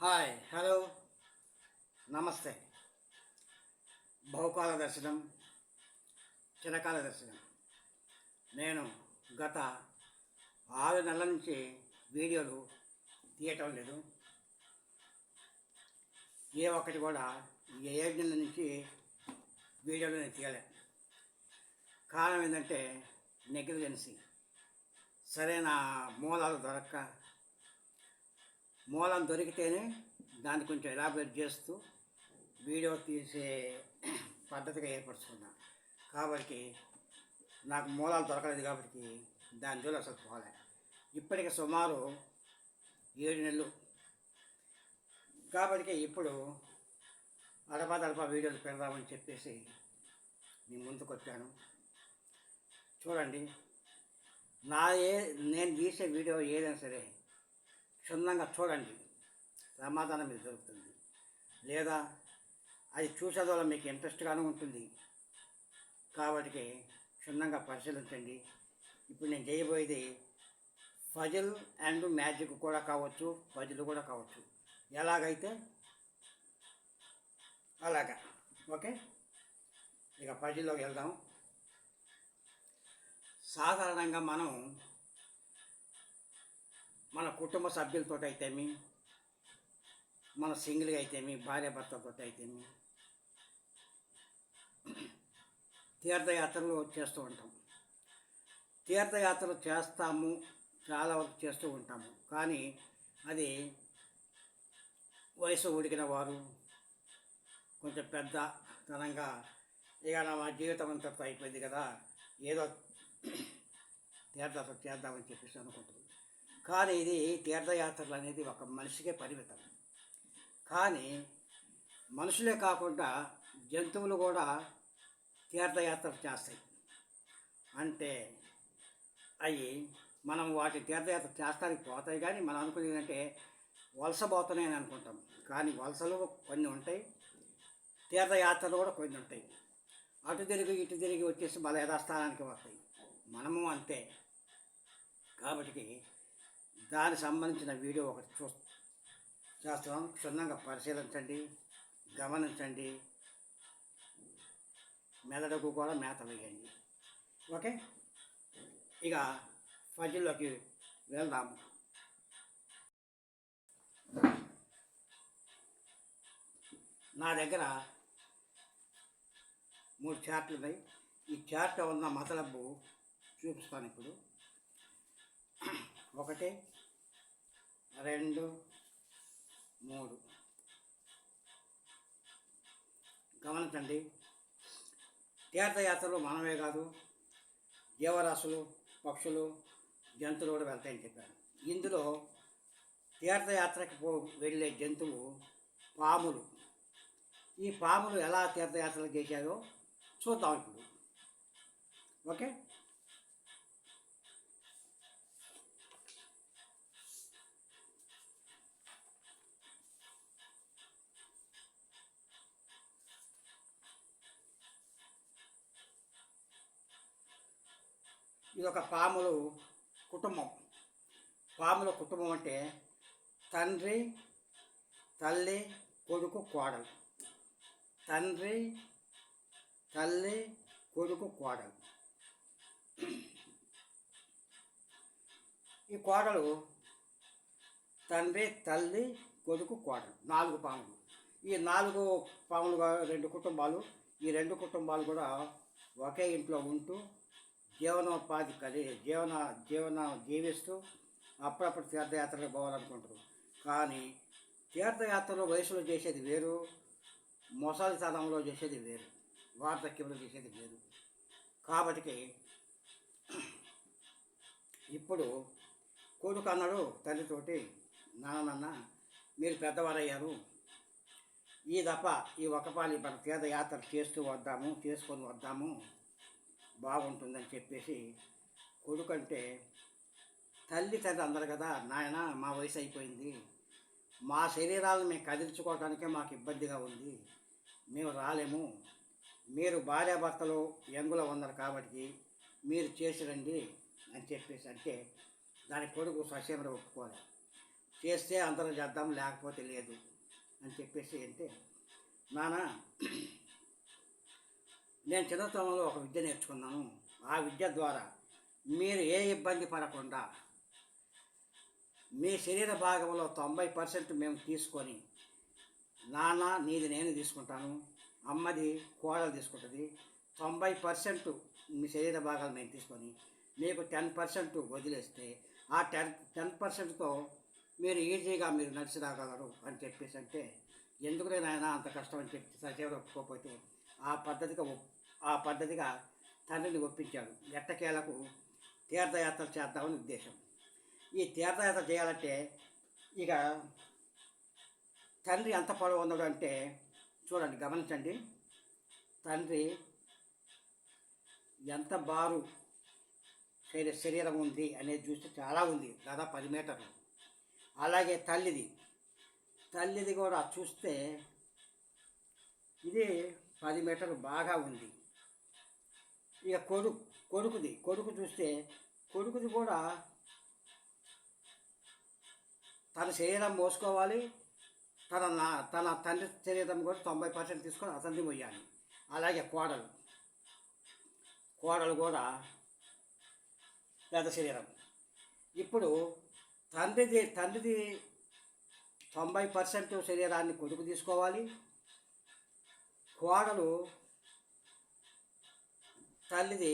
Hi hello నమస్తే. బహుకాల దర్శనం, చిరకాల దర్శనం. నేను గత 6 నెలల నుంచి వీడియోలు తీయటం లేదు. ఏ ఒక్కటి కూడా ఈ 7 నెలల నుంచి వీడియోలు నేను తీయలే. కారణం ఏంటంటే నెగ్లిజెన్సీ. సరైన మూలాలు దొరక్క, మూలం దొరికితేనే దాన్ని కొంచెం ఎలాబరేట్ చేస్తూ వీడియో తీసే పద్ధతిగా ఏర్పరచుకున్నా. కాబట్టి నాకు మూలాలు దొరకలేదు కాబట్టి దాని జోలు అసలు పోలే. ఇప్పటికి సుమారు 7 నెలలు కాబట్టి ఇప్పుడు అడపా వీడియోలు పెడదామని చెప్పేసి మీ ముందుకు వచ్చాను. చూడండి, నేను తీసే వీడియో ఏదైనా సరే క్షుణ్ణంగా చూడండి, సమాధానం మీకు దొరుకుతుంది. లేదా అది చూసేదోళ్ళ మీకు ఇంట్రెస్ట్గానే ఉంటుంది. కాబట్టి క్షుణ్ణంగా పరిశీలించండి. ఇప్పుడు నేను చేయబోయేది పజిల్ అండ్ మ్యాజిక్ కూడా కావచ్చు, పజిల్ కూడా కావచ్చు. ఎలాగైతే అలాగా. ఓకే, ఇక పజిల్లోకి వెళ్దాం. సాధారణంగా మనం మన కుటుంబ సభ్యులతో అయితేమి, మన సింగిల్గా అయితేమి, భార్యాభర్తలతో అయితేమి తీర్థయాత్రలు చేస్తూ ఉంటాం. తీర్థయాత్రలు చేస్తాము, చాలా వరకు చేస్తూ ఉంటాము. కానీ అది వయసు ఉడికిన వారు, కొంచెం పెద్దతనంగా ఇక మా జీవితం అంతా అయిపోయింది కదా, ఏదో తీర్థయాత్ర చేద్దామని చెప్పేసి అనుకుంటుంది. కానీ ఇది తీర్థయాత్రలు అనేది ఒక మనిషికే పరిమితం. కానీ మనుషులే కాకుండా జంతువులు కూడా తీర్థయాత్రలు చేస్తాయి. అంటే అవి మనం వాటి తీర్థయాత్ర చేస్తానికి పోతాయి. కానీ మనం అనుకునేది అంటే వలస పోతున్నాయని అనుకుంటాం. కానీ వలసలు కొన్ని ఉంటాయి, తీర్థయాత్రలు కూడా కొన్ని ఉంటాయి. అటు తిరిగి ఇటు తిరిగి వచ్చేసి మళ్ళీ యథాస్థానానికి వస్తాయి. మనము అంతే. కాబట్టి దానికి సంబంధించిన వీడియో ఒకటి చేస్తున్నాం. క్షుణ్ణంగా పరిశీలించండి, గమనించండి, మెదడుకు కూడా మేత వేయండి. ఓకే, ఇక పజిల్లోకి వెళ్దాము. నా దగ్గర 3 చార్ట్లు ఉన్నాయి. ఈ చార్ట్ ఉన్న మతలబు చూపిస్తాను ఇప్పుడు. 1 2 3. గమనించండి, తీర్థయాత్రలు మనమే కాదు, జీవరాశులు, పక్షులు, జంతువులు కూడా వెళ్తాయని చెప్పారు. ఇందులో తీర్థయాత్రకి వెళ్ళే జంతువు పాములు. ఈ పాములు ఎలా తీర్థయాత్రలు చేశారో చూద్దాం ఇప్పుడు. ఓకే, ఇది ఒక పాముల కుటుంబం. పాముల కుటుంబం అంటే తండ్రి, తల్లి, కొడుకు, కోడలు. తండ్రి, తల్లి, కొడుకు, కోడలు. ఈ కోడలు తండ్రి, తల్లి, కొడుకు, కోడలు, 4 పాములు. ఈ 4 పాములు 2 కుటుంబాలు. ఈ 2 కుటుంబాలు కూడా ఒకే ఇంట్లో ఉంటూ జీవనోపాధి జీవిస్తూ అప్పుడప్పుడు తీర్థయాత్రలకు పోవాలనుకుంటారు. కానీ తీర్థయాత్రలో వయసులో చేసేది వేరు, మొసలితనంలో చేసేది వేరు, వార్ధక్యంలో చేసేది వేరు. కాబట్టి ఇప్పుడు కొడుకు అన్నాడు తల్లితోటి, నాన్న మీరు పెద్దవారయ్యారు, ఈ దఫ ఈ ఒకపాలి మన తీర్థయాత్ర చేసుకొని వద్దాము, బాగుంటుందని చెప్పేసి కొడుకంటే తల్లి తండ్రి అందరు కదా, నాయన మా వయసు అయిపోయింది, మా శరీరాలను మేము కదిలించుకోవడానికే మాకు ఇబ్బందిగా ఉంది, మేము రాలేము, మీరు భార్యాభర్తలు యంగులో ఉన్నారు కాబట్టి మీరు చేసి రండి అని చెప్పేసి అంటే దాని కొడుకు ససేమర ఒప్పుకోవాలి. చేస్తే అందరం చేద్దాం, లేకపోతే లేదు అని చెప్పేసి అంటే, నాన్న నేను చిన్నతనంలో ఒక విద్య నేర్చుకున్నాను. ఆ విద్య ద్వారా మీరు ఏ ఇబ్బంది పడకుండా మీ శరీర భాగంలో 90% మేము తీసుకొని, నాన్న నీది నేను తీసుకుంటాను, అమ్మది కోడలు తీసుకుంటుంది, 90% మీ శరీర భాగాలు మేము తీసుకొని మీకు 10% వదిలేస్తే ఆ 10%తో మీరు ఈజీగా మీరు నడిచి రాగలరు అని చెప్పేసి అంటే, ఎందుకులే నాయన అంత కష్టం అని చెప్పి సచివుడు ఒప్పుకోకపోతే ఆ పద్ధతిగా తండ్రిని ఒప్పించాడు. ఎట్టకేలకు తీర్థయాత్ర చేద్దామని ఉద్దేశం. ఈ తీర్థయాత్ర చేయాలంటే ఇక తండ్రి ఎంత పొడవు ఉన్నాడు అంటే, చూడండి గమనించండి, తండ్రి ఎంత బారు శరీరం ఉంది అనేది చూస్తే చాలా ఉంది, దాదాపు 10 మీటర్లు. అలాగే తల్లిది కూడా చూస్తే ఇది 10 మీటర్లు బాగా ఉంది. ఇక కొడుకు చూస్తే కొడుకుది కూడా తన శరీరం మోసుకోవాలి, తన తండ్రి శరీరం కూడా 90% తీసుకొని అతన్ని మొయ్యాలి. అలాగే కోడలు కూడా పెద్ద శరీరం. ఇప్పుడు తండ్రిది 90% శరీరాన్ని కొడుకు తీసుకోవాలి, కోడలు తల్లిది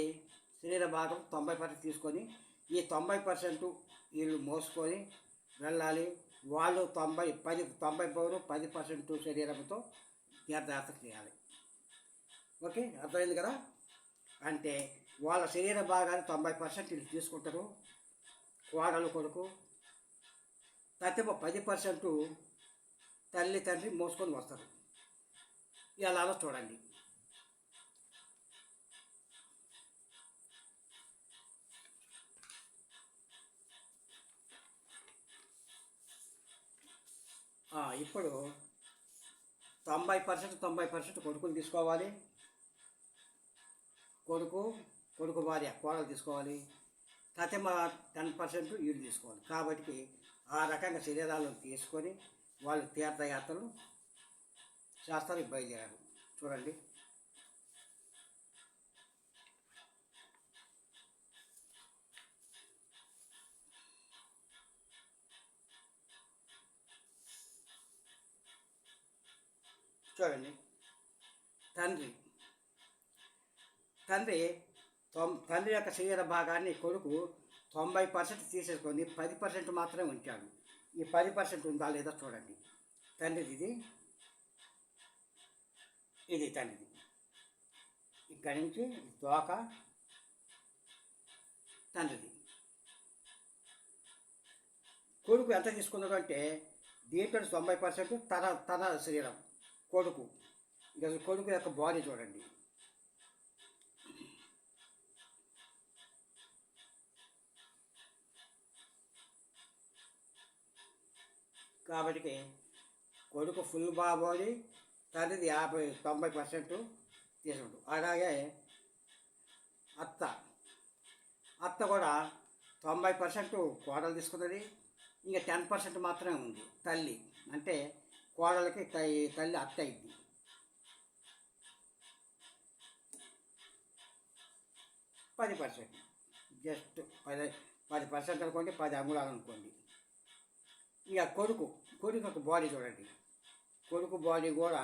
శరీర భాగం 90% తీసుకొని ఈ 90% వీళ్ళు మోసుకొని వెళ్ళాలి. వాళ్ళు 10% శరీరంతో తీర్థయాత్ర చేయాలి. ఓకే, అర్థమైంది కదా? అంటే వాళ్ళ శరీర భాగాన్ని 90% వీళ్ళు తీసుకుంటారు, కోడలు కొడుకు, తతిమ 10% తండ్రి మోసుకొని వస్తారు. ఎలాగో చూడండి. ఇప్పుడు 90% కొడుకులు తీసుకోవాలి, కొడుకు భార్య కోడలు తీసుకోవాలి, తతిమ 10% వీళ్ళు తీసుకోవాలి. కాబట్టి ఆ రకంగా శరీరాలను తీసుకొని వాళ్ళు తీర్థయాత్రలు చేస్తారు, బయలుదేరారు. చూడండి, తండ్రి యొక్క శరీర భాగాన్ని కొడుకు 90% తీసేసుకొని 10% మాత్రమే ఉంచాడు. ఈ 10% ఉందా లేదా చూడండి. తండ్రిది ఇది తండ్రిది. ఇక్కడి నుంచి తోక తండ్రిది. కొడుకు ఎంత తీసుకున్నాడు అంటే దీంట్లో 90% తన శరీరం కొడుకు. ఇక కొడుకు యొక్క బాడీ చూడండి. కాబట్టి కొడుకు ఫుల్ బాడీ, తండ్రిది 90% తీసుకుంటు. అలాగే అత్త కూడా 90% కోడలు తీసుకున్నది, ఇంకా 10% మాత్రమే ఉంది తల్లి. అంటే కోడలకి తల్లి అత్త అయింది. జస్ట్ 10% అనుకోండి, 10 అంగుళాలు అనుకోండి. ఇక కొడుకు ఒక బాడీ చూడండి. కొడుకు బాడీ కూడా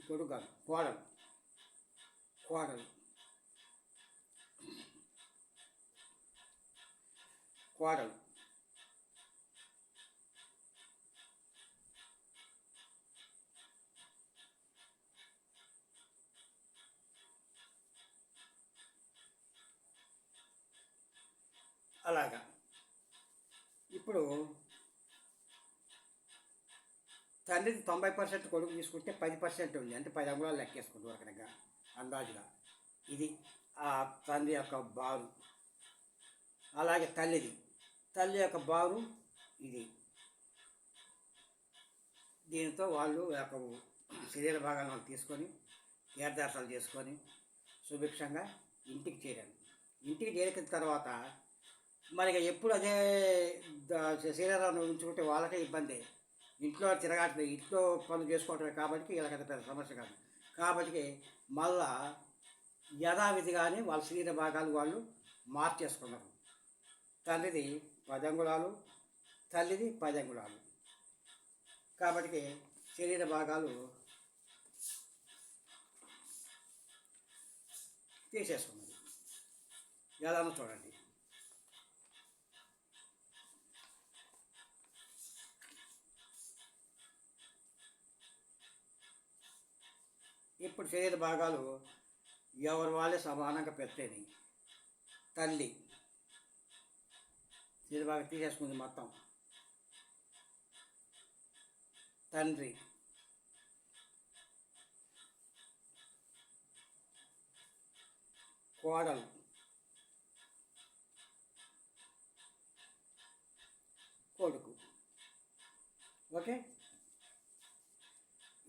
కొడుకు కాదు, కోడలు అలాగా. ఇప్పుడు తండ్రికి 90% కొడుకు తీసుకుంటే 10% ఉంది, అంటే 10 అంగుళాలు లెక్కేసుకుంటూ ఒకటిగా అందాజుగా. ఇది ఆ తండ్రి యొక్క బారు. అలాగే తల్లి యొక్క బారు ఇది. దీనితో వాళ్ళు యొక్క శరీర భాగాలను తీసుకొని తీర్థయాత్రలు చేసుకొని సుభిక్షంగా ఇంటికి చేరారు. ఇంటికి చేరిన తర్వాత మరి ఇక ఎప్పుడు అదే శరీరాన్ని ఉంచుకుంటే వాళ్ళకే ఇబ్బంది. ఇంట్లో తిరగాలి, ఇంట్లో పనులు చేసుకోవటమే కాబట్టి వీళ్ళకి అంత పెద్ద సమస్య కాదు. కాబట్టి మళ్ళా యథావిధిగానే వాళ్ళ శరీర భాగాలు వాళ్ళు మార్చేసుకున్నారు. తండ్రిది 10 అంగుళాలు, తల్లిది 10 అంగుళాలు. కాబట్టి శరీర భాగాలు తీసేసుకున్నది. ఎలానో చూడండి. ఇప్పుడు శరీర భాగాలు ఎవరి వాళ్ళే సమానంగా పెట్టేది. తల్లి శరీర భాగం తీసేసుకుంది మొత్తం. తండ్రి, కోడలు, కొడుకు. ఓకే,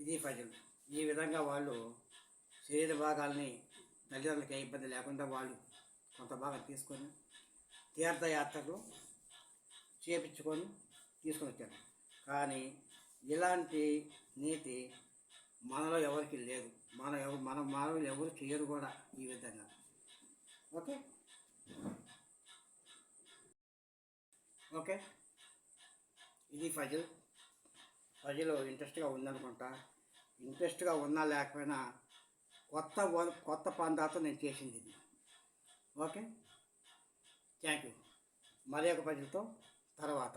ఇది ప్రజలు. ఈ విధంగా వాళ్ళు శరీర భాగాల్ని తల్లిదండ్రులకి ఏ ఇబ్బంది లేకుండా వాళ్ళు కొంత భాగం తీసుకొని తీర్థయాత్రలు చేపించుకొని తీసుకొని వచ్చారు. కానీ ఇలాంటి నీతి మనలో ఎవరికి లేదు. మన మానవులు ఎవరు చేయరు కూడా ఈ విధంగా. ఓకే ఓకే, ఇది ప్రజలు ఇంట్రెస్ట్గా ఉందనుకుంటా. ఇంట్రెస్ట్గా ఉన్నా లేకపోయినా కొత్త పందాతో నేను చేసింది ఇది. Okay, thank you. మరి ఒక ప్రజలతో తర్వాత